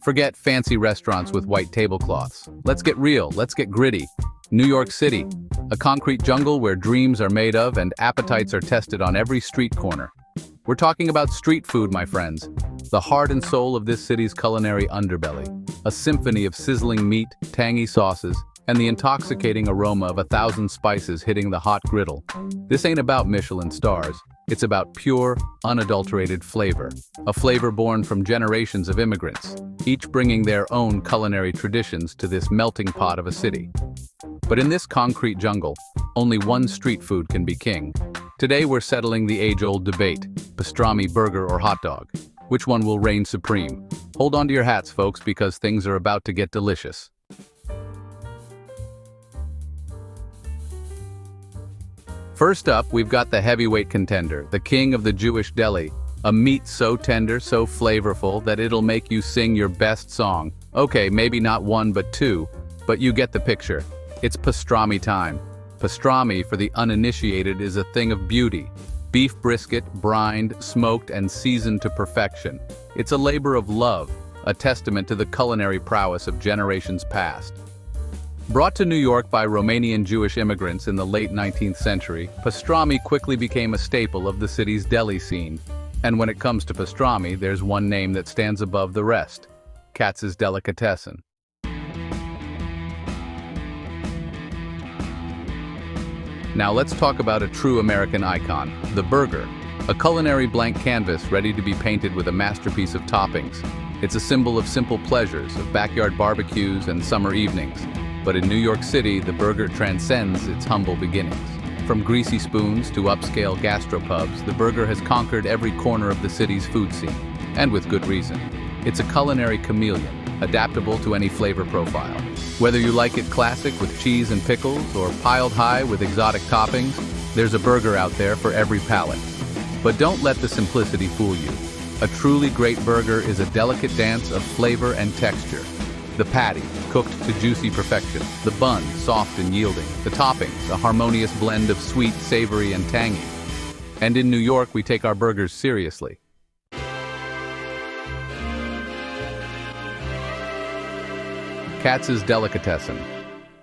Forget fancy restaurants with white tablecloths. Let's get real, let's get gritty. New York City, a concrete jungle where dreams are made of and appetites are tested on every street corner. We're talking about street food, my friends, the heart and soul of this city's culinary underbelly. A symphony of sizzling meat, tangy sauces, and the intoxicating aroma of 1,000 spices hitting the hot griddle. This ain't about Michelin stars. It's about pure, unadulterated flavor. A flavor born from generations of immigrants, each bringing their own culinary traditions to this melting pot of a city. But in this concrete jungle, only one street food can be king. Today we're settling the age-old debate, pastrami burger or hot dog. Which one will reign supreme? Hold on to your hats, folks, because things are about to get delicious. First up, we've got the heavyweight contender, the king of the Jewish deli. A meat so tender, so flavorful, that it'll make you sing your best song. Okay, maybe not one but two, but you get the picture. It's pastrami time. Pastrami, for the uninitiated, is a thing of beauty. Beef brisket, brined, smoked, and seasoned to perfection. It's a labor of love, a testament to the culinary prowess of generations past. Brought to New York by Romanian Jewish immigrants in the late 19th century, pastrami quickly became a staple of the city's deli scene. And when it comes to pastrami, there's one name that stands above the rest: Katz's Delicatessen. Now let's talk about a true American icon, the burger. A culinary blank canvas ready to be painted with a masterpiece of toppings. It's a symbol of simple pleasures, of backyard barbecues and summer evenings. But in New York City, the burger transcends its humble beginnings. From greasy spoons to upscale gastropubs, the burger has conquered every corner of the city's food scene, and with good reason. It's a culinary chameleon, adaptable to any flavor profile. Whether you like it classic with cheese and pickles or piled high with exotic toppings, there's a burger out there for every palate. But don't let the simplicity fool you. A truly great burger is a delicate dance of flavor and texture. The patty, cooked to juicy perfection. The bun, soft and yielding. The toppings, a harmonious blend of sweet, savory, and tangy. And in New York, we take our burgers seriously. Katz's Delicatessen.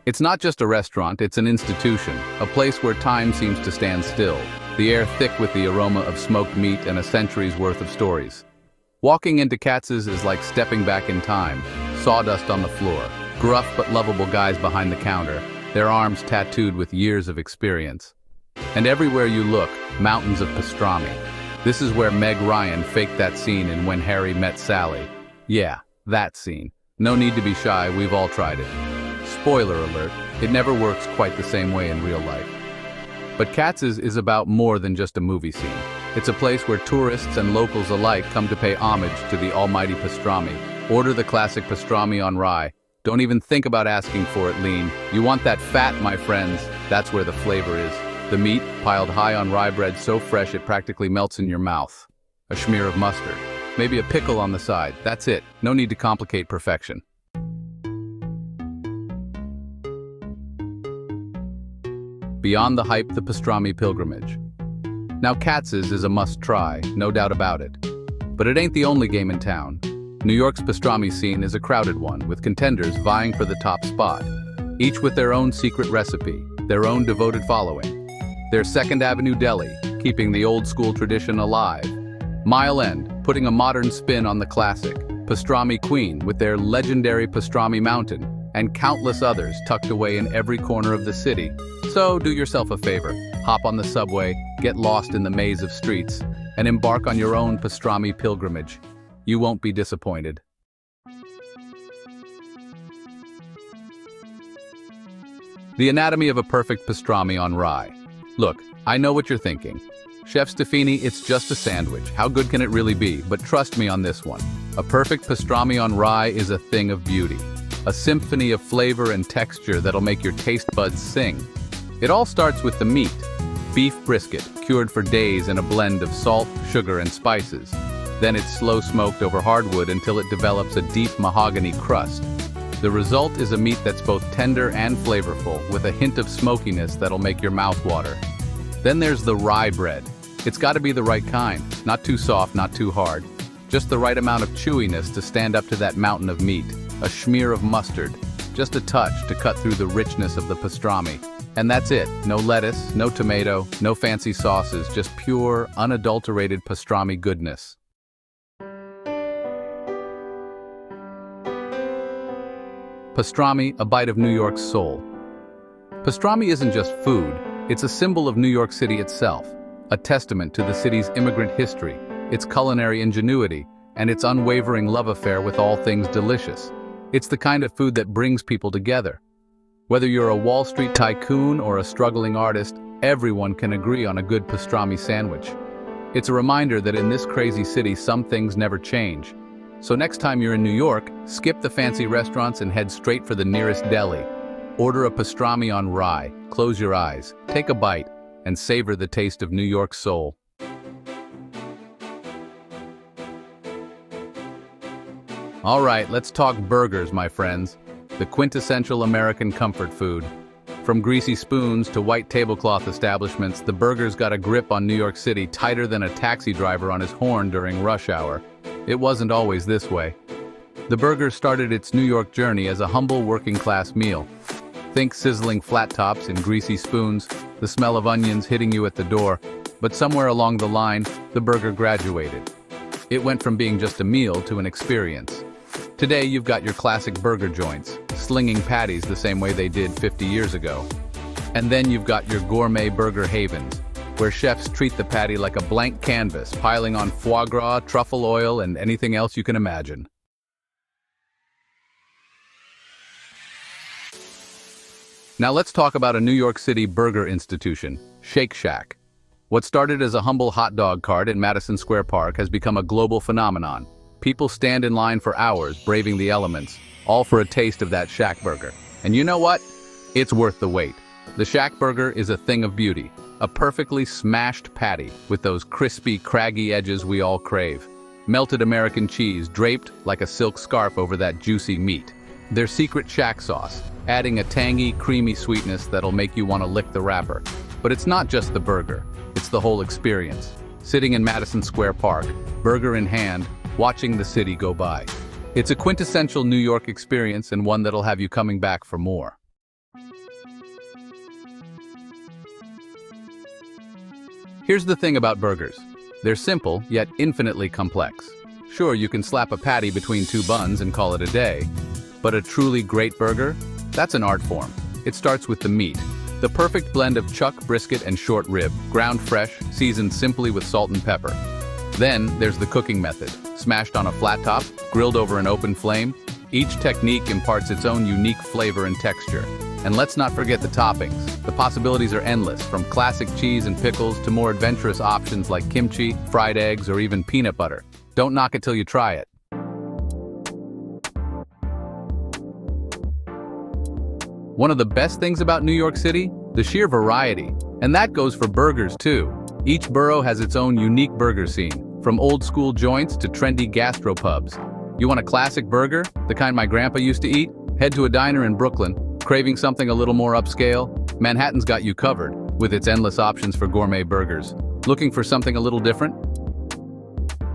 It's not just a restaurant, it's an institution, a place where time seems to stand still, the air thick with the aroma of smoked meat and a century's worth of stories. Walking into Katz's is like stepping back in time. Sawdust on the floor, gruff but lovable guys behind the counter, their arms tattooed with years of experience. And everywhere you look, mountains of pastrami. This is where Meg Ryan faked that scene in When Harry Met Sally. Yeah, that scene. No need to be shy, we've all tried it. Spoiler alert, it never works quite the same way in real life. But Katz's is about more than just a movie scene. It's a place where tourists and locals alike come to pay homage to the almighty pastrami. Order the classic pastrami on rye. Don't even think about asking for it lean. You want that fat, my friends. That's where the flavor is. The meat, piled high on rye bread so fresh it practically melts in your mouth. A smear of mustard. Maybe a pickle on the side. That's it. No need to complicate perfection. Beyond the hype, the pastrami pilgrimage. Now Katz's is a must-try, no doubt about it. But it ain't the only game in town. New York's pastrami scene is a crowded one, with contenders vying for the top spot, each with their own secret recipe, their own devoted following. There's Second Avenue Deli, keeping the old-school tradition alive. Mile End, putting a modern spin on the classic. Pastrami Queen, with their legendary Pastrami Mountain, and countless others tucked away in every corner of the city. So do yourself a favor, hop on the subway, get lost in the maze of streets, and embark on your own pastrami pilgrimage. You won't be disappointed. The anatomy of a perfect pastrami on rye. Look, I know what you're thinking. Chef Stefini, it's just a sandwich. How good can it really be? But trust me on this one. A perfect pastrami on rye is a thing of beauty. A symphony of flavor and texture that'll make your taste buds sing. It all starts with the meat. Beef brisket, cured for days in a blend of salt, sugar, and spices. Then it's slow smoked over hardwood until it develops a deep mahogany crust. The result is a meat that's both tender and flavorful, with a hint of smokiness that'll make your mouth water. Then there's the rye bread. It's got to be the right kind, not too soft, not too hard. Just the right amount of chewiness to stand up to that mountain of meat. A smear of mustard. Just a touch to cut through the richness of the pastrami. And that's it. No lettuce, no tomato, no fancy sauces, just pure, unadulterated pastrami goodness. Pastrami, a bite of New York's soul. Pastrami isn't just food, it's a symbol of New York City itself, a testament to the city's immigrant history, its culinary ingenuity, and its unwavering love affair with all things delicious. It's the kind of food that brings people together. Whether you're a Wall Street tycoon or a struggling artist, everyone can agree on a good pastrami sandwich. It's a reminder that in this crazy city, some things never change. So next time you're in New York, skip the fancy restaurants and head straight for the nearest deli. Order a pastrami on rye, close your eyes, take a bite, and savor the taste of New York's soul. All right, let's talk burgers, my friends. The quintessential American comfort food. From greasy spoons to white tablecloth establishments, the burger's got a grip on New York City tighter than a taxi driver on his horn during rush hour. It wasn't always this way. The burger started its New York journey as a humble working-class meal. Think sizzling flat tops and greasy spoons, the smell of onions hitting you at the door, but somewhere along the line, the burger graduated. It went from being just a meal to an experience. Today, you've got your classic burger joints, slinging patties the same way they did 50 years ago. And then you've got your gourmet burger havens, where chefs treat the patty like a blank canvas, piling on foie gras, truffle oil, and anything else you can imagine. Now let's talk about a New York City burger institution, Shake Shack. What started as a humble hot dog cart in Madison Square Park has become a global phenomenon. People stand in line for hours, braving the elements, all for a taste of that Shack burger. And you know what? It's worth the wait. The Shack burger is a thing of beauty, a perfectly smashed patty with those crispy, craggy edges we all crave. Melted American cheese draped like a silk scarf over that juicy meat. Their secret Shack sauce, adding a tangy, creamy sweetness that'll make you want to lick the wrapper. But it's not just the burger, it's the whole experience. Sitting in Madison Square Park, burger in hand, watching the city go by. It's a quintessential New York experience and one that'll have you coming back for more. Here's the thing about burgers. They're simple, yet infinitely complex. Sure, you can slap a patty between two buns and call it a day. But a truly great burger? That's an art form. It starts with the meat. The perfect blend of chuck, brisket, and short rib, ground fresh, seasoned simply with salt and pepper. Then there's the cooking method. Smashed on a flat top, grilled over an open flame. Each technique imparts its own unique flavor and texture. And let's not forget the toppings. The possibilities are endless, from classic cheese and pickles to more adventurous options like kimchi, fried eggs, or even peanut butter. Don't knock it till you try it. One of the best things about New York City? The sheer variety. And that goes for burgers too. Each borough has its own unique burger scene, from old-school joints to trendy gastropubs. You want a classic burger, the kind my grandpa used to eat? Head to a diner in Brooklyn. Craving something a little more upscale? Manhattan's got you covered, with its endless options for gourmet burgers. Looking for something a little different?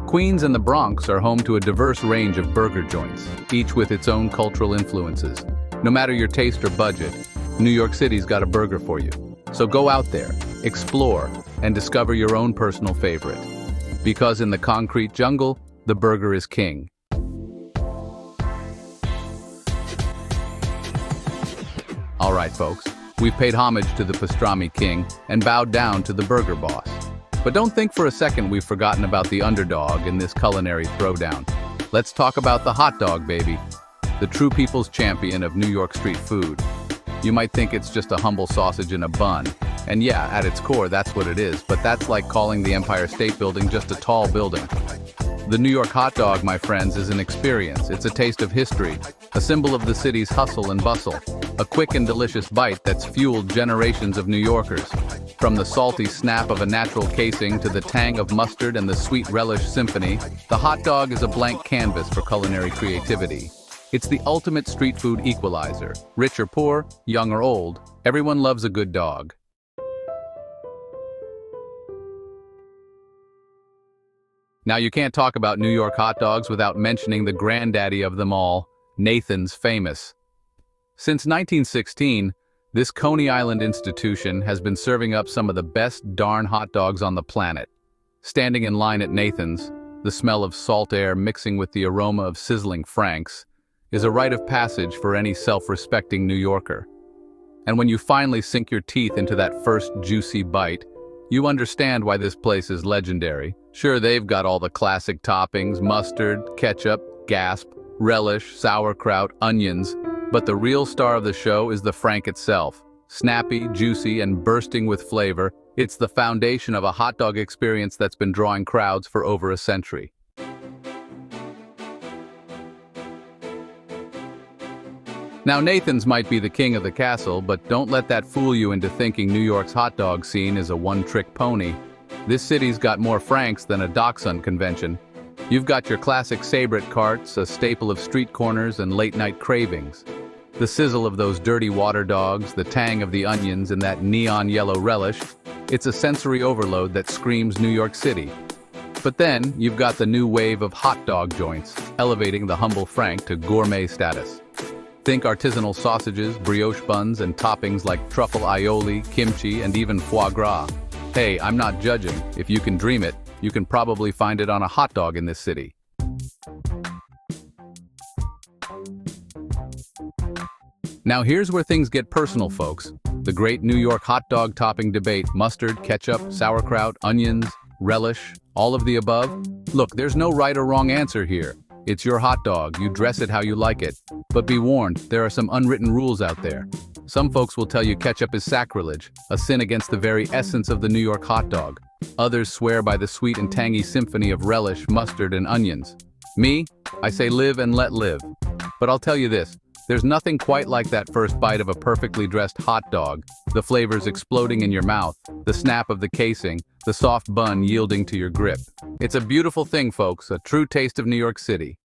Queens and the Bronx are home to a diverse range of burger joints, each with its own cultural influences. No matter your taste or budget, New York City's got a burger for you. So go out there, explore, and discover your own personal favorite. Because in the concrete jungle, the burger is king. All right, folks, we've paid homage to the pastrami king and bowed down to the burger boss. But don't think for a second we've forgotten about the underdog in this culinary throwdown. Let's talk about the hot dog, baby. The true people's champion of New York street food. You might think it's just a humble sausage in a bun. And yeah, at its core, that's what it is, but that's like calling the Empire State Building just a tall building. The New York hot dog, my friends, is an experience. It's a taste of history, a symbol of the city's hustle and bustle, a quick and delicious bite that's fueled generations of New Yorkers. From the salty snap of a natural casing to the tang of mustard and the sweet relish symphony, the hot dog is a blank canvas for culinary creativity. It's the ultimate street food equalizer. Rich or poor, young or old, everyone loves a good dog. Now you can't talk about New York hot dogs without mentioning the granddaddy of them all, Nathan's Famous. Since 1916, this Coney Island institution has been serving up some of the best darn hot dogs on the planet. Standing in line at Nathan's, the smell of salt air mixing with the aroma of sizzling franks, is a rite of passage for any self-respecting New Yorker. And when you finally sink your teeth into that first juicy bite, you understand why this place is legendary. Sure, they've got all the classic toppings, mustard, ketchup, gasp, relish, sauerkraut, onions, but the real star of the show is the frank itself. Snappy, juicy, and bursting with flavor, it's the foundation of a hot dog experience that's been drawing crowds for over a century. Now, Nathan's might be the king of the castle, but don't let that fool you into thinking New York's hot dog scene is a one-trick pony. This city's got more franks than a dachshund convention. You've got your classic sabrite carts, a staple of street corners and late-night cravings. The sizzle of those dirty water dogs, the tang of the onions and that neon yellow relish, it's a sensory overload that screams New York City. But then, you've got the new wave of hot dog joints, elevating the humble frank to gourmet status. Think artisanal sausages, brioche buns, and toppings like truffle aioli, kimchi, and even foie gras. Hey, I'm not judging. If you can dream it, you can probably find it on a hot dog in this city. Now here's where things get personal, folks. The great New York hot dog topping debate: mustard, ketchup, sauerkraut, onions, relish, all of the above. Look, there's no right or wrong answer here. It's your hot dog, you dress it how you like it. But be warned, there are some unwritten rules out there. Some folks will tell you ketchup is sacrilege, a sin against the very essence of the New York hot dog. Others swear by the sweet and tangy symphony of relish, mustard, and onions. Me, I say live and let live. But I'll tell you this, there's nothing quite like that first bite of a perfectly dressed hot dog, the flavors exploding in your mouth, the snap of the casing, the soft bun yielding to your grip. It's a beautiful thing, folks, a true taste of New York City.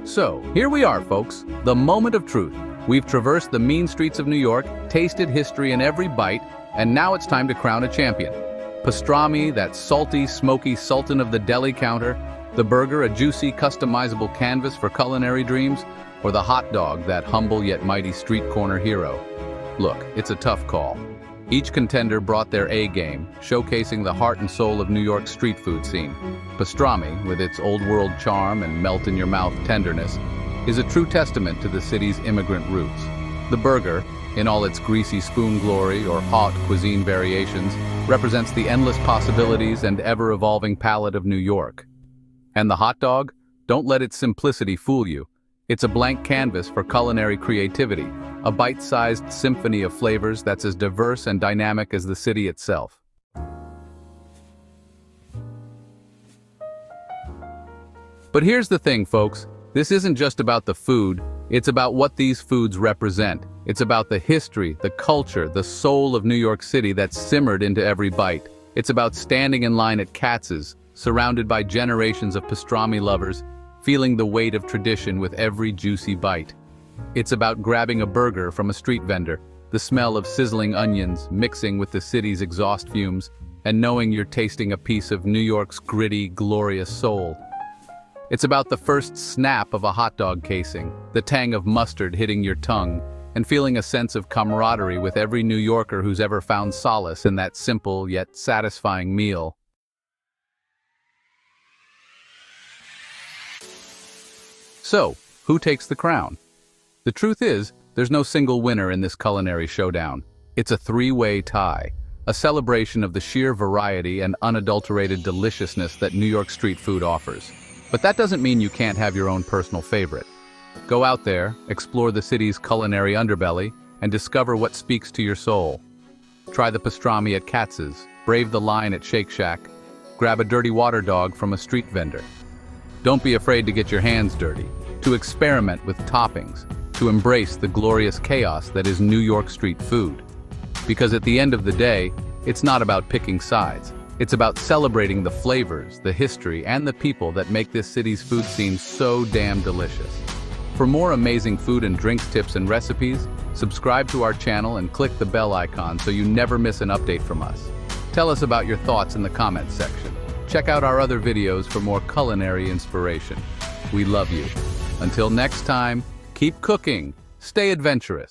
So, here we are, folks, the moment of truth. We've traversed the mean streets of New York, tasted history in every bite, and now it's time to crown a champion. Pastrami, that salty, smoky sultan of the deli counter, the burger, a juicy, customizable canvas for culinary dreams, or the hot dog, that humble yet mighty street corner hero. Look, it's a tough call. Each contender brought their A-game, showcasing the heart and soul of New York's street food scene. Pastrami, with its old-world charm and melt-in-your-mouth tenderness, is a true testament to the city's immigrant roots. The burger, in all its greasy spoon glory or haute cuisine variations, represents the endless possibilities and ever-evolving palate of New York. And the hot dog? Don't let its simplicity fool you. It's a blank canvas for culinary creativity, a bite-sized symphony of flavors that's as diverse and dynamic as the city itself. But here's the thing, folks. This isn't just about the food, it's about what these foods represent. It's about the history, the culture, the soul of New York City that's simmered into every bite. It's about standing in line at Katz's, surrounded by generations of pastrami lovers, feeling the weight of tradition with every juicy bite. It's about grabbing a burger from a street vendor, the smell of sizzling onions mixing with the city's exhaust fumes, and knowing you're tasting a piece of New York's gritty, glorious soul. It's about the first snap of a hot dog casing, the tang of mustard hitting your tongue, and feeling a sense of camaraderie with every New Yorker who's ever found solace in that simple yet satisfying meal. So, who takes the crown? The truth is, there's no single winner in this culinary showdown. It's a three-way tie, a celebration of the sheer variety and unadulterated deliciousness that New York street food offers. But that doesn't mean you can't have your own personal favorite. Go out there, explore the city's culinary underbelly, and discover what speaks to your soul. Try the pastrami at Katz's, brave the line at Shake Shack, grab a dirty water dog from a street vendor. Don't be afraid to get your hands dirty, to experiment with toppings, to embrace the glorious chaos that is New York street food. Because at the end of the day, it's not about picking sides. It's about celebrating the flavors, the history, and the people that make this city's food scene so damn delicious. For more amazing food and drinks tips and recipes, Subscribe to our channel and click the bell icon so you never miss an update from us. Tell us about your thoughts in the comments section. Check out our other videos for more culinary inspiration. We love you. Until next time, keep cooking, stay adventurous.